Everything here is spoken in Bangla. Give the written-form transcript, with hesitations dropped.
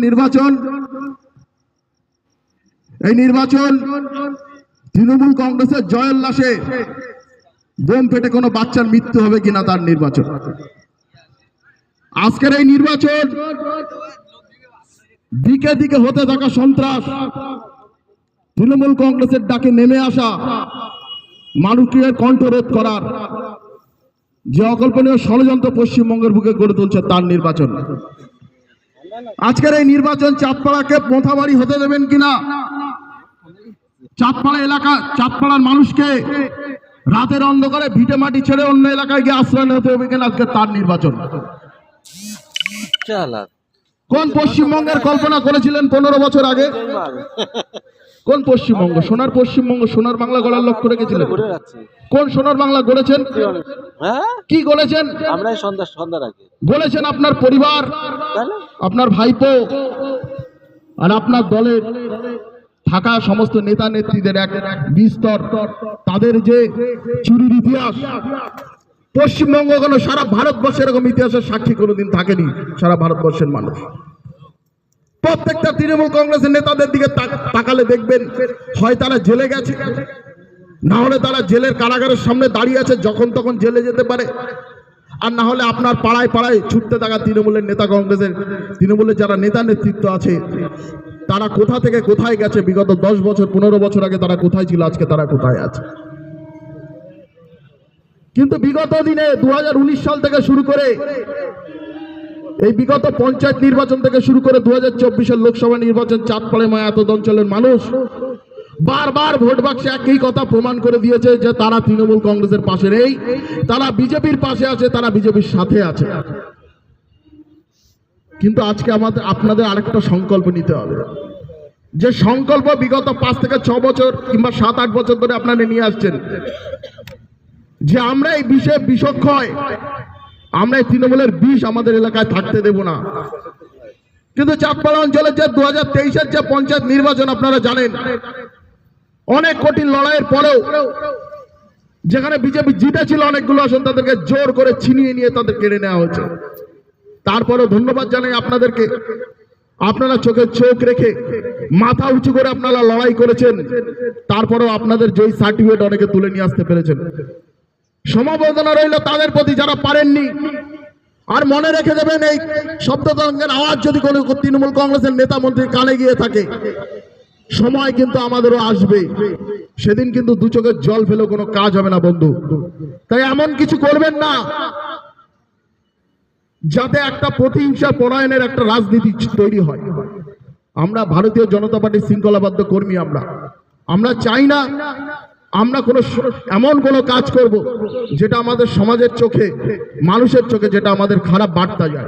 নির্বাচন, এই নির্বাচন তৃণমূল কংগ্রেসের জয়োল্লাসে বোম ফেটে কোনো বাচ্চার মৃত্যু হবে কিনা তার নির্বাচন। আজকের এই নির্বাচন দিকে দিকে হতে থাকা সন্ত্রাস, তৃণমূল কংগ্রেসের ডাকে নেমে আসা মানুষের কণ্ঠরোধ করার যে অকল্পনীয় ষড়যন্ত্র পশ্চিমবঙ্গের বুকে গড়ে তুলছে তার নির্বাচন। আজকের এই নির্বাচন চাঁদপাড়াকে মোথাবাড়ি হতে দেবেন কিনা, চাঁদপাড়া এলাকা, চাঁদপাড়ার মানুষকে রাতের অন্ধকারে ভিটে মাটি ছেড়ে অন্য এলাকায় গিয়ে আশ্রয় নিতে হবে কিনা, আজকে তার নির্বাচন। কোন পশ্চিমবঙ্গের কল্পনা করেছিলেন 15 বছর আগে? কোন পশ্চিমবঙ্গ? সোনার পশ্চিমবঙ্গ, সোনার বাংলা গড়ার লক্ষ্য রেখেছিলেন? কোন সোনার বাংলা গড়েছেন? কি গড়েছেন? গড়েছেন আপনার পরিবার, আপনার ভাইপো আর আপনার দলের থাকা সমস্ত নেতা নেত্রীদের এক বিস্তর, তাদের যে চুরির ইতিহাস পশ্চিমবঙ্গ কেন সারা ভারতবর্ষের এরকম ইতিহাসের সাক্ষী কোনোদিন থাকেনি। সারা ভারতবর্ষের মানুষ প্রত্যেকটা তৃণমূল কংগ্রেসের নেতাদের দিকে তাকালে দেখবেন হয় তারা জেলে গেছে, না হলে তারা জেলের কারাগারের সামনে দাঁড়িয়ে আছে, যখন তখন জেলে যেতে পারে, আর না হলে আপনার পাড়ায় পাড়ায় ছুটতে থাকা তৃণমূলের নেতা, কংগ্রেসের তৃণমূলের যারা নেতা নেতৃত্ব আছে তারা কোথা থেকে কোথায় গেছে, বিগত 10 বছর 15 বছর আগে তারা কোথায় ছিল, আজকে তারা কোথায় আছে। কিন্তু বিগত দিনে 2019 সাল থেকে শুরু করে এই বিগত পঞ্চায়েত নির্বাচন থেকে শুরু করে 2024-এর লোকসভা নির্বাচন, চাঁদপাড়া মায়াতদ অঞ্চলের মানুষ বারবার ভোট বাক্সে একই কথা প্রমাণ করে দিয়েছে যে তারা তৃণমূল কংগ্রেসের পাশে নেই, তারা বিজেপির পাশে আছে, তারা বিজেপির সাথে আছে। কিন্তু আজকে আপনাদের আরেকটা সংকল্প নিতে হবে, যে সংকল্প বিগত 5 থেকে 6 বছর কিংবা 7-8 বছর ধরে আপনারা নিয়ে আসছেন, যে আমরা এই বিষে বিষক্ষয়, আমরা এই তৃণমূলের বিষ আমাদের এলাকায় থাকতে দেব না। কিন্তু চাঁদপাড়া অঞ্চলের যে 2023-এর যে পঞ্চায়েত নির্বাচন আপনারা জানেন, অনেক কঠিন লড়াইয়ের পরেও যেখানে বিজেপি জিতেছিল অনেকগুলো আসন, তাদেরকে জোর করে ছিনিয়ে নিয়ে তাদের কেড়ে নেওয়া হয়েছে। তারপরেও ধন্যবাদ জানাই আপনাদেরকে, আপনারা চোখে চোখ রেখে মাথা উঁচু করে আপনারা লড়াই করেছেন, তারপরেও আপনাদের জয় সার্টিফিকেট অনেকে তুলে নিয়ে আসতে পেরেছেন। সমবেদনা রইল তাদের প্রতি যারা পারেননি। আর মনে রেখে দেবেন, এই শব্দতরঙ্গের আওয়াজ যদি কোনো তৃণমূল কংগ্রেসের নেতা মন্ত্রীর কানে গিয়ে থাকে, সময় কিন্তু আমাদেরও আসবে, সেদিন কিন্তু দু চোখের জল ফেলেও কোনো কাজ হবে না বন্ধু। তাই এমন কিছু করবেন না যাতে একটা প্রতিহিংসা পরায়ণের একটা রাজনীতি তৈরি হয়। আমরা ভারতীয় জনতা পার্টির শৃঙ্খলাবদ্ধ কর্মী, আমরা চাই না আমরা এমন কোনো কাজ করব যেটা আমাদের সমাজের চোখে, মানুষের চোখে যেটা আমাদের খারাপ বার্তা যায়।